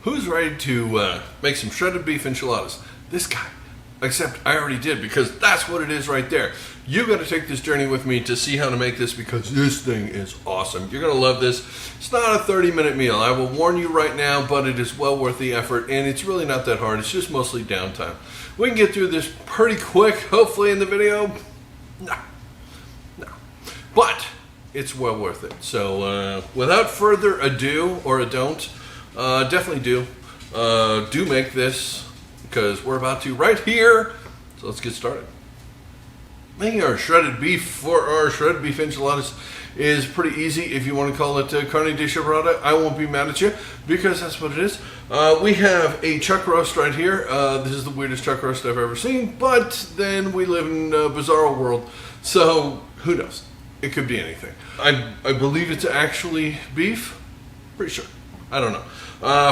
Who's ready to make some shredded beef enchiladas? This guy. Except I already did, because that's what it is right there. You got to take this journey with me to see how to make this, because this thing is awesome. You're going to love this. It's not a 30-minute meal. I will warn you right now, but it is well worth the effort, and it's really not that hard. It's just mostly downtime. We can get through this pretty quick, hopefully, in the video. No. But it's well worth it. So without further ado, or a don't, definitely do make this, because we're about to right here. So let's get started. Making our shredded beef for our shredded beef enchiladas is pretty easy. If you want to call it carne de chabrada, I won't be mad at you, because that's what it is. We have a chuck roast right here. This is the weirdest chuck roast I've ever seen, but then we live in a bizarre world, so who knows? It could be anything. I believe it's actually beef. Pretty sure. I don't know.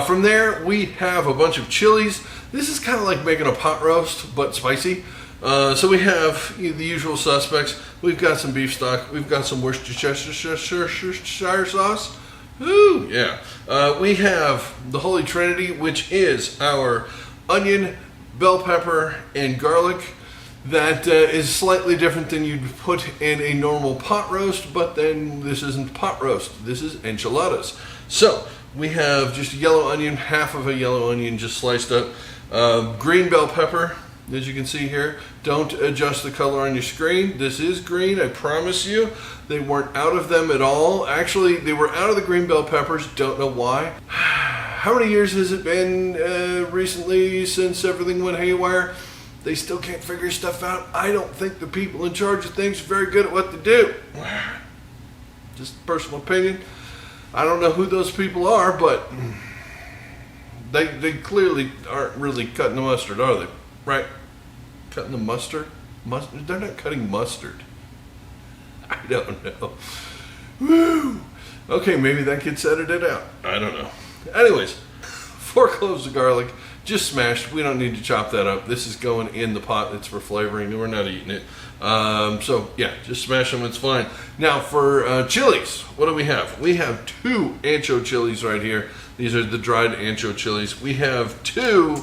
From there, we have a bunch of chilies. This is kind of like making a pot roast, but spicy. So we have the usual suspects. We've got some beef stock. We've got some Worcestershire sauce. Ooh, yeah. We have the Holy Trinity, which is our onion, bell pepper, and garlic. That is slightly different than you'd put in a normal pot roast, but then this isn't pot roast. This is enchiladas. So we have just a yellow onion, half of a yellow onion just sliced up. Green bell pepper, as you can see here. Don't adjust the color on your screen. This is green, I promise you. They weren't out of them at all. Actually, they were out of the green bell peppers. Don't know why. How many years has it been recently since everything went haywire? They still can't figure stuff out. I don't think the people in charge of things are very good at what they do. Just personal opinion. I don't know who those people are, but they clearly aren't really cutting the mustard, are they? Right? Cutting the mustard? They're not cutting mustard. I don't know. Woo! Okay, maybe that gets edited out. I don't know. Anyways, 4 cloves of garlic, just smashed. We don't need to chop that up. This is going in the pot. It's for flavoring. We're not eating it. So yeah, just smash them. It's fine. Now for chilies, what do we have? We have 2 ancho chilies right here. These are the dried ancho chilies. We have 2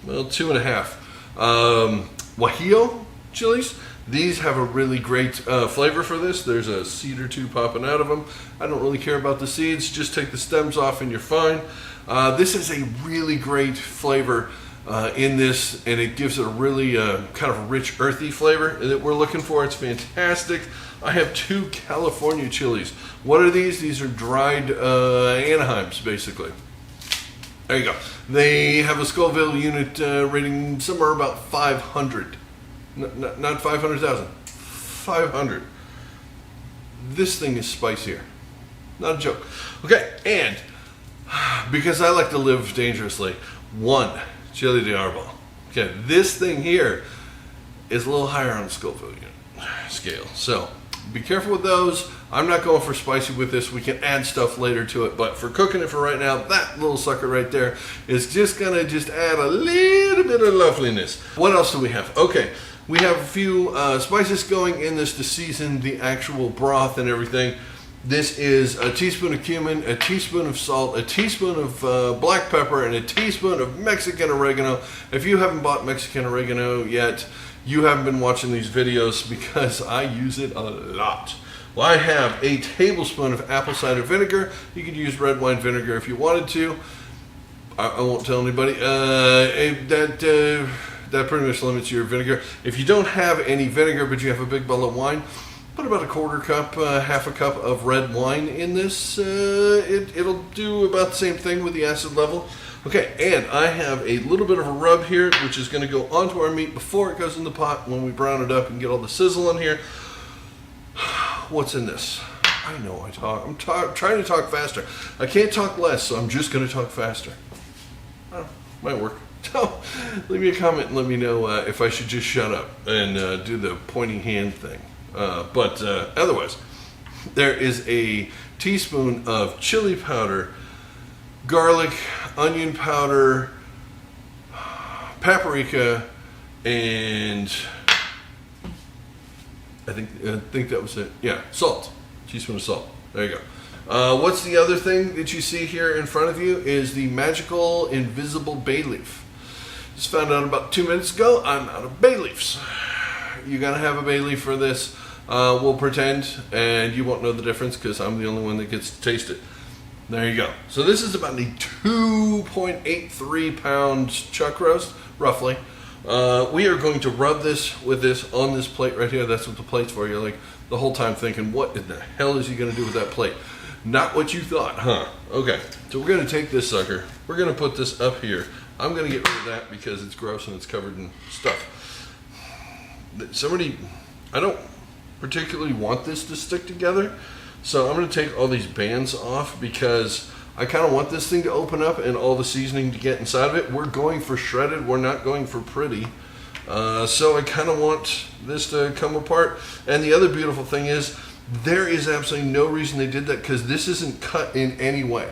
and a half Guajillo chilies. These have a really great flavor for this. There's a seed or 2 popping out of them. I don't really care about the seeds. Just take the stems off and you're fine. This is a really great flavor in this, and it gives it a really kind of rich, earthy flavor that we're looking for. It's fantastic. I have 2 California chilies. What are these? These are dried Anaheims, basically. There you go. They have a Scoville unit rating somewhere about 500. Not 500,000. 500. This thing is spicier. Not a joke. Okay, and because I like to live dangerously, 1 chili de arbol. Okay, this thing here is a little higher on the Scoville scale, so be careful with those. I'm not going for spicy with this. We can add stuff later to it, but for cooking it for right now, that little sucker right there is just gonna add a little bit of loveliness. What else do we have? Okay, we have a few spices going in this to season the actual broth and everything. This is a teaspoon of cumin, a teaspoon of salt, a teaspoon of black pepper, and a teaspoon of Mexican oregano. If you haven't bought Mexican oregano yet, you haven't been watching these videos, because I use it a lot. Well, I have a tablespoon of apple cider vinegar. You could use red wine vinegar if you wanted to. I won't tell anybody. That pretty much limits your vinegar. If you don't have any vinegar, but you have a big bottle of wine, put about a 1/4 cup, half a cup of red wine in this. It'll do about the same thing with the acid level. Okay, and I have a little bit of a rub here, which is going to go onto our meat before it goes in the pot when we brown it up and get all the sizzle in here. What's in this? I know I'm trying to talk faster. I can't talk less, so I'm just going to talk faster. Oh, might work. So leave me a comment and let me know if I should just shut up and do the pointing hand thing. But otherwise, there is a teaspoon of chili powder, garlic, onion powder, paprika, and I think that was it. Yeah, salt. Teaspoon of salt. There you go. What's the other thing that you see here in front of you is the magical invisible bay leaf. Just found out about 2 minutes ago, I'm out of bay leaves. You gotta have a bay leaf for this. We'll pretend, and you won't know the difference because I'm the only one that gets to taste it. There you go. So this is about a 2.83 pound chuck roast, roughly. We are going to rub this with this on this plate right here. That's what the plate's for. You're like the whole time thinking, what in the hell is he going to do with that plate? Not what you thought, huh? Okay, so we're going to take this sucker. We're going to put this up here. I'm going to get rid of that because it's gross and it's covered in stuff. I don't particularly want this to stick together. So I'm going to take all these bands off because I kind of want this thing to open up and all the seasoning to get inside of it. We're going for shredded. We're not going for pretty. So I kind of want this to come apart. And the other beautiful thing is there is absolutely no reason they did that because this isn't cut in any way.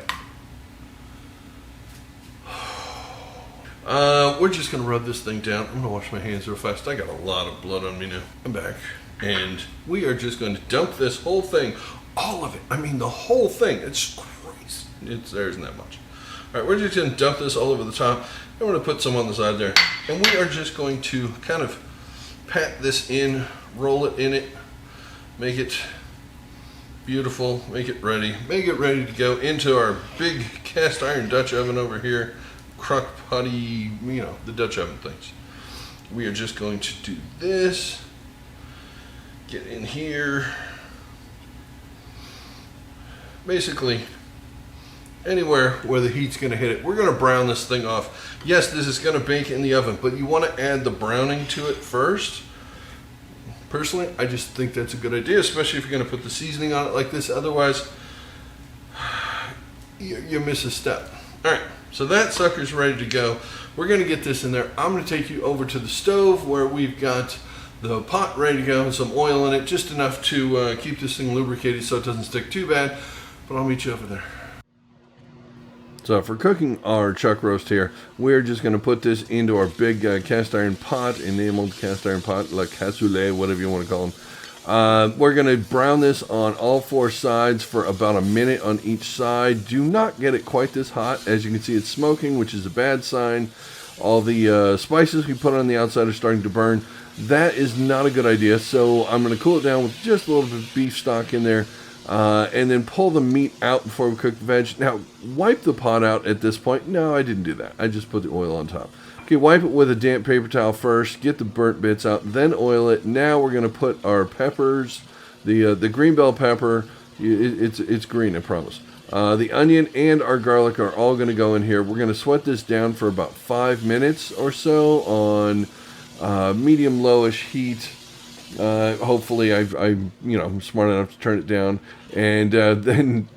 We're just going to rub this thing down. I'm going to wash my hands real fast. I got a lot of blood on me now. I'm back. And we are just going to dump this whole thing. All of it. I mean, the whole thing. It's crazy. There isn't that much. All right, we're just going to dump this all over the top. I'm going to put some on the side there. And we are just going to kind of pat this in, roll it in it, make it beautiful, make it ready to go into our big cast iron Dutch oven over here. Crock potty, the Dutch oven things. We are just going to do this. Get in here. Basically, anywhere where the heat's going to hit it. We're going to brown this thing off. Yes, this is going to bake in the oven, but you want to add the browning to it first. Personally, I just think that's a good idea, especially if you're going to put the seasoning on it like this. Otherwise, you miss a step. All right, so that sucker's ready to go. We're going to get this in there. I'm going to take you over to the stove where we've got the pot ready to go and some oil in it, just enough to keep this thing lubricated so it doesn't stick too bad. But I'll meet you over there. So for cooking our chuck roast here, we're just going to put this into our big cast iron pot, enameled cast iron pot, like cassoulet, whatever you want to call them. We're going to brown this on all four sides for about a minute on each side. Do not get it quite this hot. As you can see, it's smoking, which is a bad sign. All the spices we put on the outside are starting to burn. That is not a good idea. So I'm going to cool it down with just a little bit of beef stock in there. And then pull the meat out before we cook the veg. Now, wipe the pot out at this point. No, I didn't do that. I just put the oil on top. Okay, wipe it with a damp paper towel first. Get the burnt bits out, then oil it. Now we're going to put our peppers, the green bell pepper. It's green, I promise. The onion and our garlic are all going to go in here. We're going to sweat this down for about 5 minutes or so on medium lowish heat. Hopefully I'm smart enough to turn it down, and then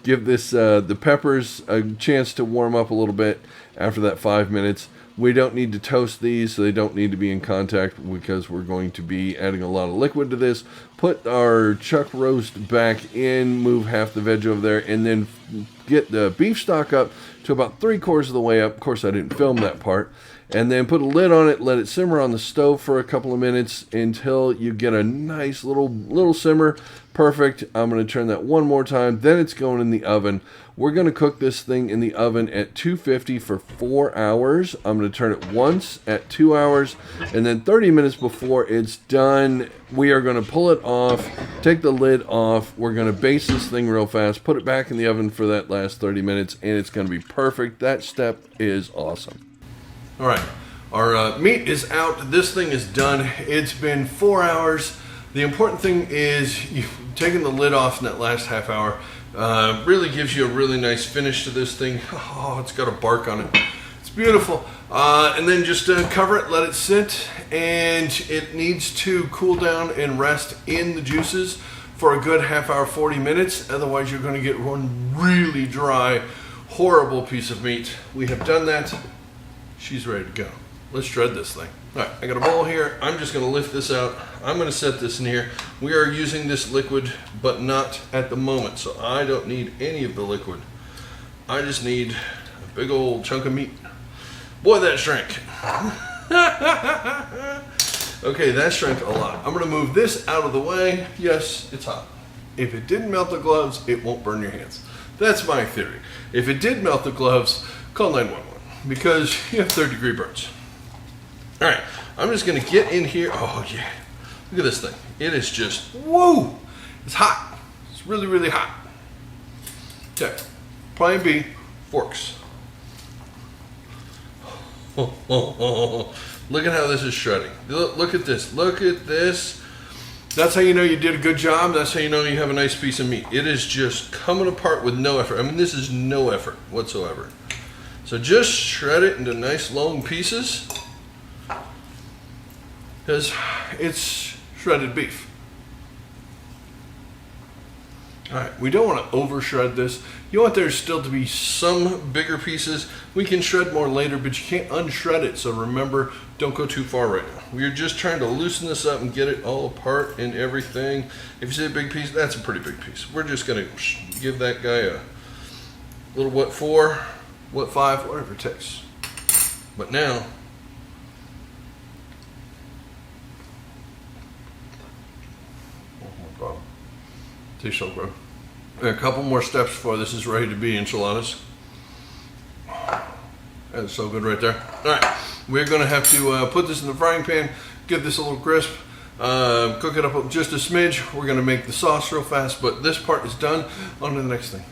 give this the peppers a chance to warm up a little bit after that 5 minutes. We don't need to toast these, so they don't need to be in contact because we're going to be adding a lot of liquid to this. Put our chuck roast back in, move half the veg over there, and then get the beef stock up to about 3/4 of the way up. Of course, I didn't film that part. And then put a lid on it, let it simmer on the stove for a couple of minutes until you get a nice little simmer. Perfect. I'm going to turn that one more time. Then it's going in the oven. We're going to cook this thing in the oven at 250 for 4 hours. I'm going to turn it once at 2 hours. And then 30 minutes before it's done, we are going to pull it off, take the lid off. We're going to baste this thing real fast, put it back in the oven for that last 30 minutes, and it's going to be perfect. That step is awesome. All right, our meat is out. This thing is done. It's been 4 hours. The important thing is you've taken the lid off in that last half hour. Really gives you a really nice finish to this thing. Oh, it's got a bark on it. It's beautiful. And then just cover it, let it sit, and it needs to cool down and rest in the juices for a good half hour, 40 minutes. Otherwise, you're going to get one really dry, horrible piece of meat. We have done that. She's ready to go. Let's shred this thing. All right, I got a bowl here. I'm just going to lift this out. I'm going to set this in here. We are using this liquid, but not at the moment, so I don't need any of the liquid. I just need a big old chunk of meat. Boy, that shrank. Okay, that shrank a lot. I'm going to move this out of the way. Yes, it's hot. If it didn't melt the gloves, it won't burn your hands. That's my theory. If it did melt the gloves, call 911 because you have 3rd-degree burns. All right, I'm just gonna get in here. Oh yeah, look at this thing. It is just, woo! It's hot. It's really, really hot. Okay, plan B, forks. Look at how this is shredding. Look at this, look at this. That's how you know you did a good job. That's how you know you have a nice piece of meat. It is just coming apart with no effort. I mean, this is no effort whatsoever. So just shred it into nice long pieces because it's shredded beef. All right, we don't want to over shred this. You want there still to be some bigger pieces. We can shred more later, but you can't unshred it. So remember, don't go too far right now. We're just trying to loosen this up and get it all apart and everything. If you see a big piece, that's a pretty big piece. We're just gonna give that guy a little what 4, what 5, whatever it takes. But now, no problem. Tastes so good. A couple more steps before this is ready to be enchiladas. That's so good right there. All right, we're gonna have to put this in the frying pan, give this a little crisp, cook it up just a smidge. We're gonna make the sauce real fast, but this part is done. On to the next thing.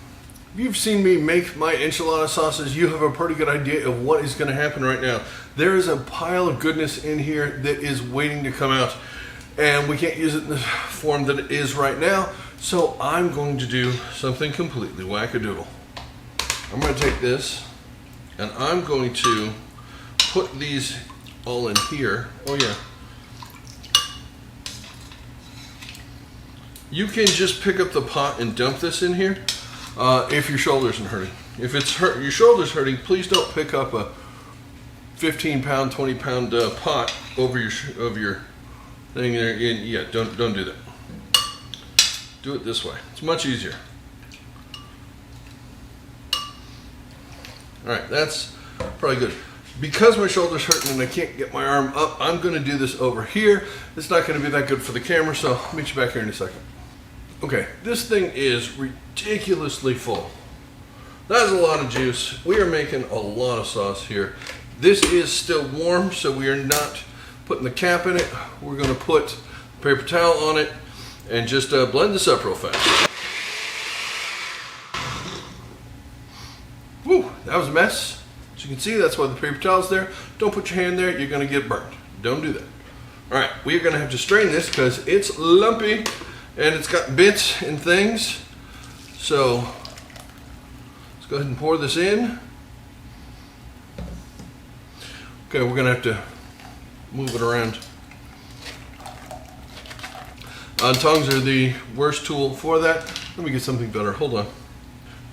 If you've seen me make my enchilada sauces, you have a pretty good idea of what is gonna happen right now. There is a pile of goodness in here that is waiting to come out, and we can't use it in the form that it is right now. So I'm going to do something completely wackadoodle. I'm going to take this and I'm going to put these all in here. Oh yeah. You can just pick up the pot and dump this in here if your shoulder isn't hurting. If your shoulder's hurting, please don't pick up a 15-pound, 20-pound pot over your thing there. Yeah, don't do that. Do it this way. It's much easier. All right, that's probably good. Because my shoulder's hurting and I can't get my arm up, I'm gonna do this over here. It's not gonna be that good for the camera, so I'll meet you back here in a second. Okay, this thing is ridiculously full. That's a lot of juice. We are making a lot of sauce here. This is still warm, so we are not putting the cap in it. We're gonna put a paper towel on it and just blend this up real fast. Woo, that was a mess. As you can see, that's why the paper towel's there. Don't put your hand there, you're gonna get burned. Don't do that. All right, we're gonna have to strain this because it's lumpy and it's got bits and things. So let's go ahead and pour this in. Okay, we're gonna have to move it around. Tongs are the worst tool for that. Let me get something better, hold on. All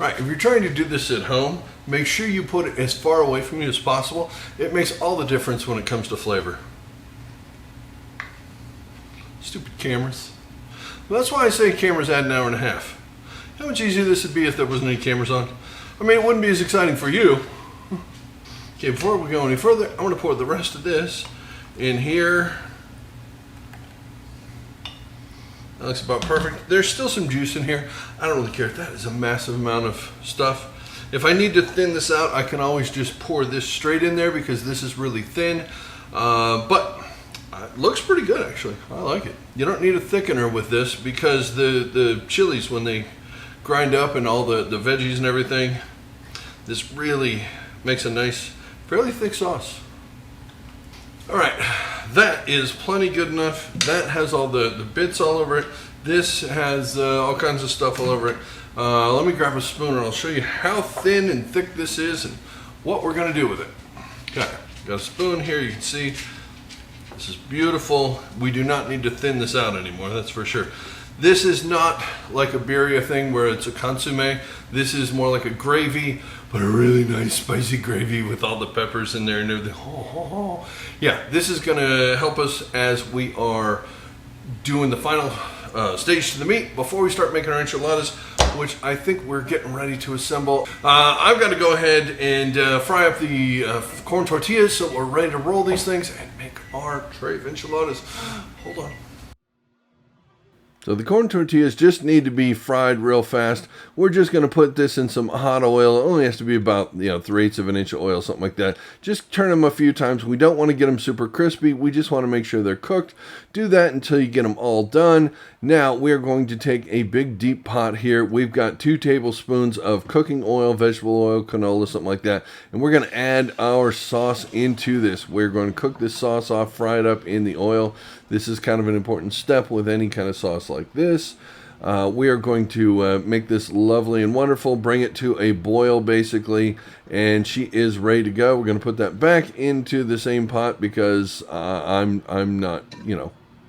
right, if you're trying to do this at home, make sure you put it as far away from you as possible. It makes all the difference when it comes to flavor. Stupid cameras. Well, that's why I say cameras add an hour and a half. How much easier this would be if there wasn't any cameras on? I mean, it wouldn't be as exciting for you. Okay, before we go any further, I'm gonna pour the rest of this in here. That looks about perfect. There's still some juice in here. I don't really care. That is a massive amount of stuff. If I need to thin this out, I can always just pour this straight in there because this is really thin. But it looks pretty good, actually. I like it. You don't need a thickener with this because the chilies, when they grind up and all the veggies and everything, this really makes a nice, fairly thick sauce. All right, that is plenty good enough. That has all the bits all over it. This has all kinds of stuff all over it. Let me grab a spoon and I'll show you how thin and thick this is and what we're gonna do with it. Okay, got a spoon here, you can see. This is beautiful. We do not need to thin this out anymore, that's for sure. This is not like a birria thing where it's a consomme. This is more like a gravy, but a really nice spicy gravy with all the peppers in there and everything. Yeah, this is gonna help us as we are doing the final stage to the meat before we start making our enchiladas, which I think we're getting ready to assemble. I've got to go ahead and fry up the corn tortillas so we're ready to roll these things and make our tray of enchiladas. Hold on. So the corn tortillas just need to be fried real fast. We're just going to put this in some hot oil. It only has to be about 3/8 of an inch of oil, something like that. Just turn them a few times. We don't want to get them super crispy. We just want to make sure they're cooked. Do that until you get them all done. Now we're going to take a big deep pot here. We've got 2 tablespoons of cooking oil, vegetable oil, canola, something like that. And we're going to add our sauce into this. We're going to cook this sauce off, fry it up in the oil. This is kind of an important step with any kind of sauce like this. We are going to make this lovely and wonderful, bring it to a boil basically, and she is ready to go. We're going to put that back into the same pot because I'm not,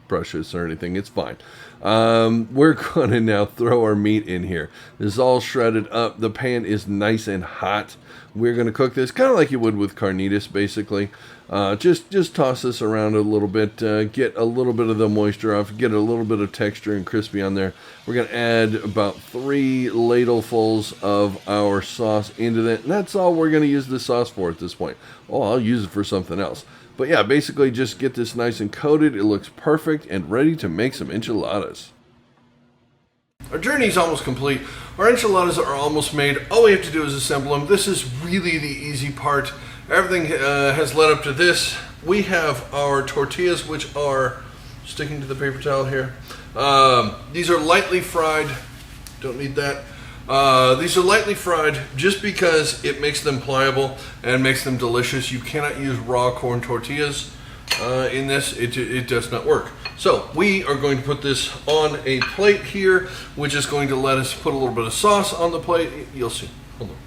precious or anything. It's fine. We're going to now throw our meat in here. This is all shredded up. The pan is nice and hot. We're going to cook this kind of like you would with carnitas, basically. Just toss this around a little bit, get a little bit of the moisture off, get a little bit of texture and crispy on there. We're going to add about 3 ladlefuls of our sauce into that, and that's all we're going to use this sauce for at this point. Oh, I'll use it for something else. But yeah, basically just get this nice and coated. It looks perfect and ready to make some enchiladas. Our journey is almost complete. Our enchiladas are almost made. All we have to do is assemble them. This is really the easy part. Everything has led up to this. We have our tortillas, which are sticking to the paper towel here. These are lightly fried. Don't need that. These are lightly fried just because it makes them pliable and makes them delicious. You cannot use raw corn tortillas in this. It does not work. So we are going to put this on a plate here, which is going to let us put a little bit of sauce on the plate. You'll see. Hold on.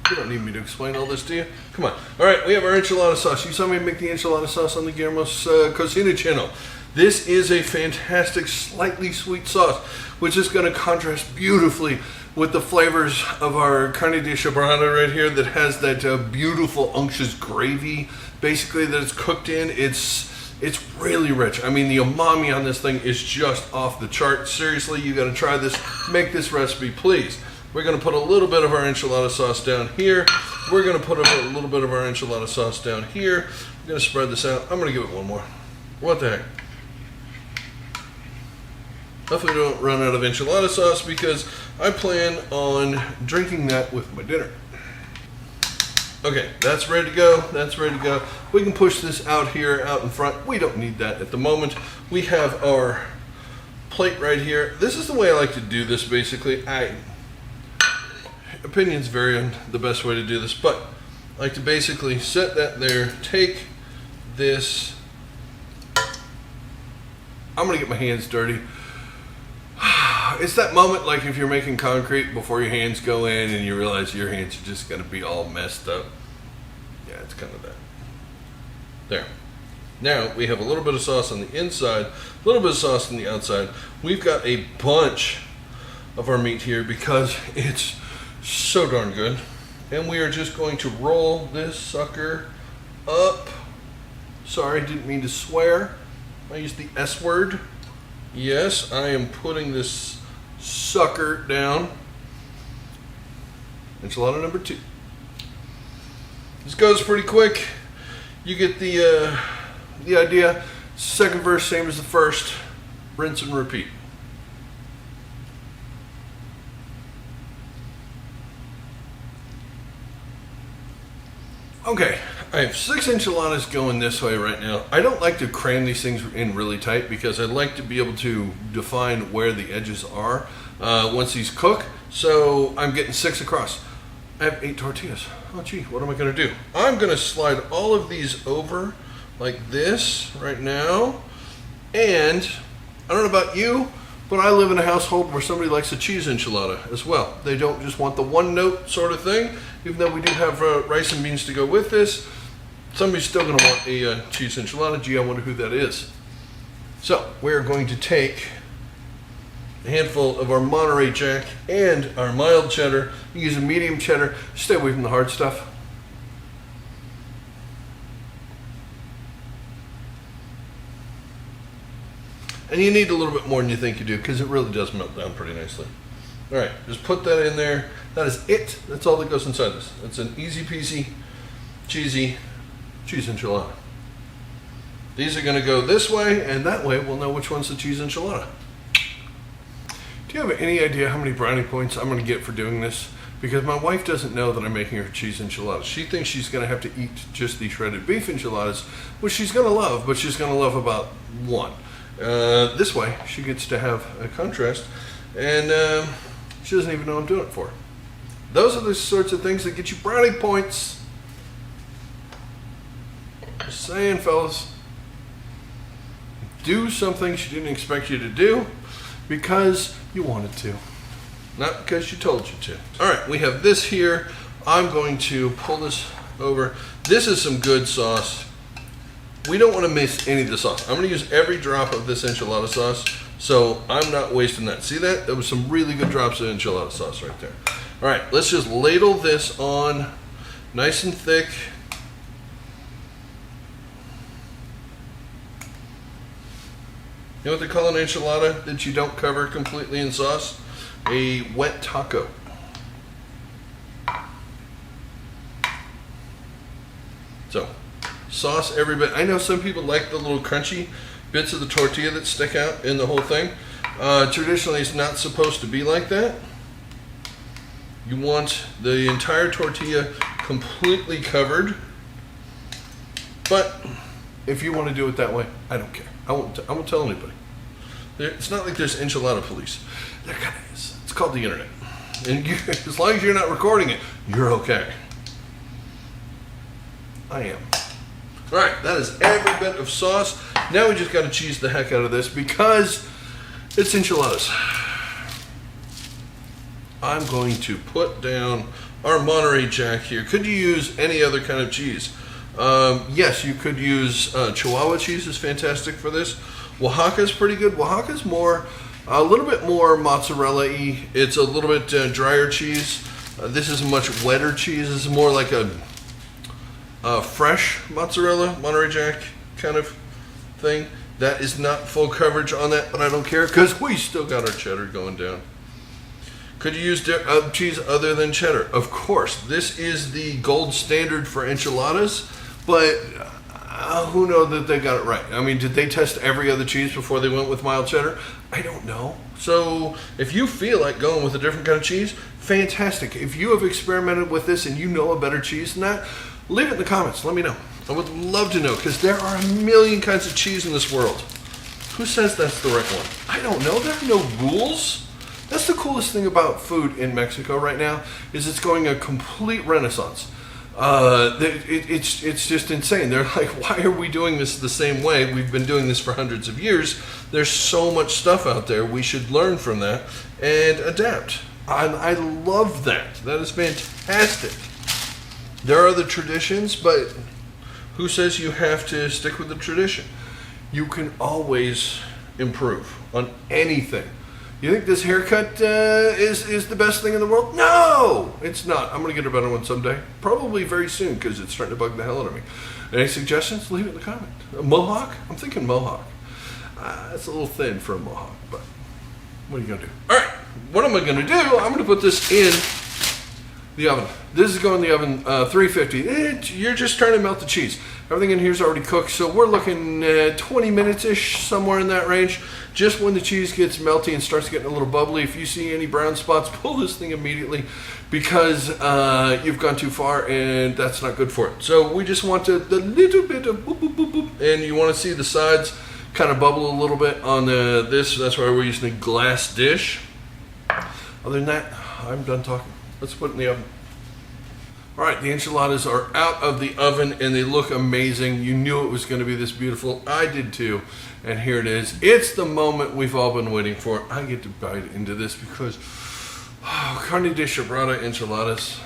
You don't need me to explain all this, do you? Come on. All right, we have our enchilada sauce. You saw me make the enchilada sauce on the Guillermo's Cocina channel. This is a fantastic, slightly sweet sauce, which is going to contrast beautifully with the flavors of our carne de chabrana right here that has that beautiful unctuous gravy, basically, that it's cooked in. It's really rich. I mean, the umami on this thing is just off the chart. Seriously, you got to try this. Make this recipe, please. We're going to put a little bit of our enchilada sauce down here. We're going to put a little bit of our enchilada sauce down here. We're going to spread this out. I'm going to give it one more. What the heck? Hopefully we don't run out of enchilada sauce because I plan on drinking that with my dinner. Okay, that's ready to go. That's ready to go. We can push this out here, out in front. We don't need that at the moment. We have our plate right here. This is the way I like to do this, basically. Opinions vary on the best way to do this, but I like to basically set that there, take this. I'm gonna get my hands dirty. It's that moment like if you're making concrete before your hands go in and you realize your hands are just gonna be all messed up. Yeah, it's kind of that. There. Now we have a little bit of sauce on the inside, a little bit of sauce on the outside. We've got a bunch of our meat here because it's so darn good. And we are just going to roll this sucker up. Sorry, didn't mean to swear. I used the S word. Yes, I am putting this sucker down. Enchilada number 2. This goes pretty quick. You get the idea. Second verse, same as the first. Rinse and repeat. Okay, I have 6 enchiladas going this way right now. I don't like to cram these things in really tight because I'd like to be able to define where the edges are once these cook. So I'm getting 6 across. I have 8 tortillas. Oh gee, what am I gonna do? I'm gonna slide all of these over like this right now. And I don't know about you, but I live in a household where somebody likes a cheese enchilada as well. They don't just want the one note sort of thing. Even though we do have rice and beans to go with this, somebody's still going to want a cheese enchilada. Gee, I wonder who that is. So we're going to take a handful of our Monterey Jack and our mild cheddar. You use a medium cheddar. Stay away from the hard stuff. And you need a little bit more than you think you do because it really does melt down pretty nicely. All right, just put that in there. That is it. That's all that goes inside this. It's an easy peasy, cheesy cheese enchilada. These are going to go this way, and that way we'll know which one's the cheese enchilada. Do you have any idea how many brownie points I'm going to get for doing this? Because my wife doesn't know that I'm making her cheese enchiladas. She thinks she's going to have to eat just the shredded beef enchiladas, which she's going to love, but she's going to love about one. This way, she gets to have a contrast, and she doesn't even know I'm doing it for her. Those are the sorts of things that get you brownie points. Just saying, fellas. Do something she didn't expect you to do because you wanted to. Not because she told you to. All right, we have this here. I'm going to pull this over. This is some good sauce. We don't want to miss any of the sauce. I'm going to use every drop of this enchilada sauce, so I'm not wasting that. See that? There was some really good drops of enchilada sauce right there. All right, let's just ladle this on nice and thick. You know what they call an enchilada that you don't cover completely in sauce? A wet taco. So, sauce every bit. I know some people like the little crunchy bits of the tortilla that stick out in the whole thing. Traditionally, it's not supposed to be like that. You want the entire tortilla completely covered. But if you want to do it that way, I don't care. I won't tell anybody. It's not like there's enchilada police. There kind of is. It's called the internet. And as long as you're not recording it, you're okay. I am. All right, that is every bit of sauce. Now we just got to cheese the heck out of this because it's enchiladas. I'm going to put down our Monterey Jack here. Could you use any other kind of cheese? Yes, you could use Chihuahua cheese is fantastic for this. Oaxaca's pretty good. Oaxaca's a little bit more mozzarella-y. It's a little bit drier cheese. This is a much wetter cheese. This is more like a fresh mozzarella, Monterey Jack kind of thing. That is not full coverage on that, but I don't care because we still got our cheddar going down. Could you use cheese other than cheddar? Of course. This is the gold standard for enchiladas, but who knows that they got it right? I mean, did they test every other cheese before they went with mild cheddar? I don't know. So if you feel like going with a different kind of cheese, fantastic. If you have experimented with this and you know a better cheese than that, leave it in the comments. Let me know. I would love to know because there are a million kinds of cheese in this world. Who says that's the right one? I don't know. There are no rules. That's the coolest thing about food in Mexico right now is it's going a complete renaissance. It's just insane. They're like, why are we doing this the same way? We've been doing this for hundreds of years. There's so much stuff out there. We should learn from that and adapt. I love that. That is fantastic. There are the traditions, but who says you have to stick with the tradition? You can always improve on anything. You think this haircut is the best thing in the world? No, it's not. I'm going to get a better one someday. Probably very soon because it's starting to bug the hell out of me. Any suggestions? Leave it in the comment. A mohawk? I'm thinking mohawk. It's a little thin for a mohawk, but what are you going to do? All right, what am I going to do? I'm going to put this in the oven. This is going in the oven 350. You're just trying to melt the cheese. Everything in here is already cooked, so we're looking 20 minutes-ish, somewhere in that range. Just when the cheese gets melty and starts getting a little bubbly, if you see any brown spots, pull this thing immediately because you've gone too far and that's not good for it. So we just want the little bit of boop, boop, boop, boop, and you want to see the sides kind of bubble a little bit on this. That's why we're using a glass dish. Other than that, I'm done talking. Let's put it in the oven. All right, the enchiladas are out of the oven and they look amazing. You knew it was going to be this beautiful. I did too. And here it is. It's the moment we've all been waiting for. I get to bite into this because carne de chabrada enchiladas,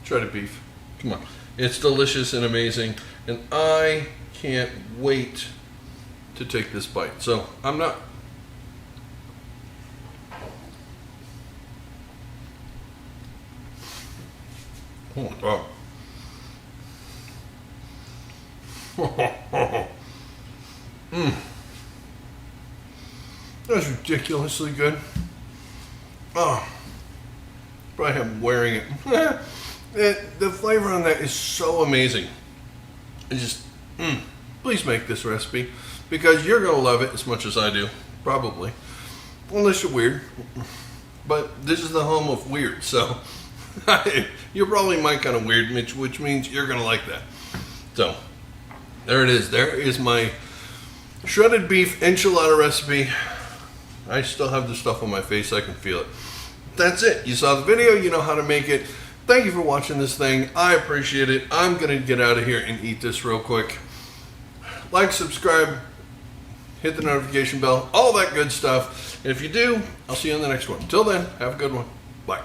shredded beef. Come on. It's delicious and amazing. And I can't wait to take this bite. So I'm not. Oh, wow. That's ridiculously good. Oh, probably have wearing it. The flavor on that is so amazing. It just, please make this recipe because you're going to love it as much as I do, probably. unless you're weird. But this is the home of weird, so you're probably my kind of weird, which means you're going to like that. So, there it is. There is my shredded beef enchilada recipe. I still have the stuff on my face. I can feel it. That's it. You saw the video. You know how to make it. Thank you for watching this thing. I appreciate it. I'm going to get out of here and eat this real quick. Like, subscribe, hit the notification bell, all that good stuff. And if you do, I'll see you on the next one. Till then, have a good one. Bye.